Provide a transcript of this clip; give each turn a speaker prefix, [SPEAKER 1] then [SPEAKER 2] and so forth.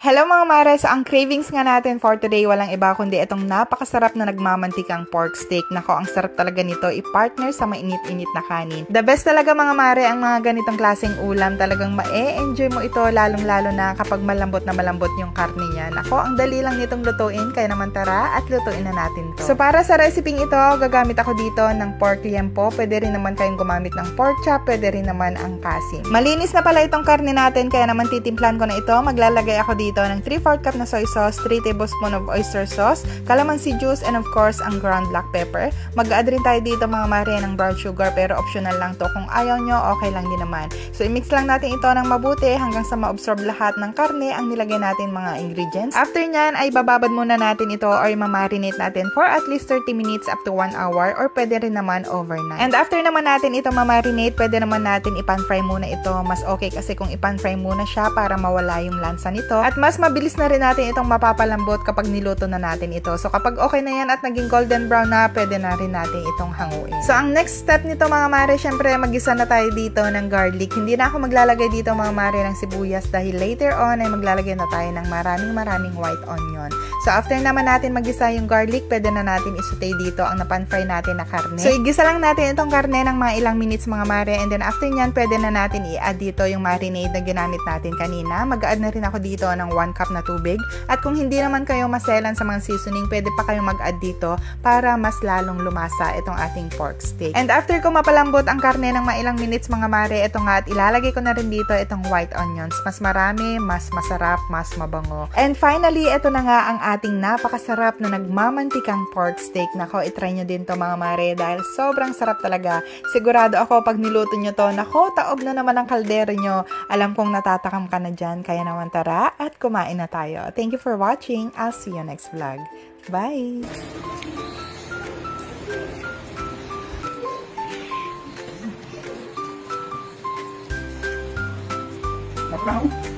[SPEAKER 1] Hello mga mares, ang cravings nga natin for today walang iba kundi itong napakasarap na nagmamantikang pork steak. Nako, ang sarap talaga nito i-partner sa mainit-init na kanin. The best talaga mga mare ang mga ganitong klaseng ulam. Talagang ma-enjoy mo ito lalong-lalo na kapag malambot na malambot yung karne niya. Nako, ang dali lang nitong lutuin, kaya naman tara at lutuin na natin to. So para sa recipe ito, gagamit ako dito ng pork liempo. Pwede rin naman kayong gumamit ng pork chop, pwede rin naman ang kasim. Malinis na pala itong karne natin, kaya naman titimplan ko na ito. Maglalagay ako dito ng 3/4 cup na soy sauce, 3 tablespoon of oyster sauce, calamansi juice, and of course, ang ground black pepper. Mag-add rin tayo dito mga mare ng brown sugar, pero optional lang to. Kung ayaw nyo, okay lang din naman. So, i-mix lang natin ito ng mabuti hanggang sa ma-absorb lahat ng karne ang nilagay natin mga ingredients. After nyan, ay bababad muna natin ito or ma-marinate natin for at least 30 minutes up to 1 hour or pwede rin naman overnight. And after naman natin ito ma-marinate, pwede naman natin i-pan-fry muna ito. Mas okay kasi kung i-pan-fry muna siya para mawala yung lansa nito. At mas mabilis na rin natin itong mapapalambot kapag niluto na natin ito. So kapag okay na yan at naging golden brown na, pwede na rin natin itong hanguin. So ang next step nito mga mare, syempre mag-isa na tayo dito ng garlic. Hindi na ako maglalagay dito mga mare ng sibuyas dahil later on ay maglalagay na tayo ng maraming white onion. So after naman natin mag-isa yung garlic, pwede na natin isutay dito ang napan-fry natin na karne. So igisa lang natin itong karne ng mga ilang minutes mga mare, and then after nyan, pwede na natin i-add dito yung marinade na ginamit natin kanina. Mag-add na rin ako dito ng 1 cup na tubig. At kung hindi naman kayo maselan sa mga seasoning, pwede pa kayong mag-add dito para mas lalong lumasa itong ating pork steak. And after ko mapalambot ang karne ng mga ilang minutes mga mare, ito nga at ilalagay ko na rin dito itong white onions. Mas marami, mas masarap, mas mabango. And finally, ito na nga ang ating napakasarap na nagmamantikang pork steak. Nako, itry nyo din to mga mare dahil sobrang sarap talaga. Sigurado ako pag niluto nyo to, nako, taob na naman ang kaldero nyo. Alam kong natatakam ka na dyan, kaya naman tara at kumain na tayo. Thank you for watching. I'll see you next vlog. Bye!
[SPEAKER 2] Matraw?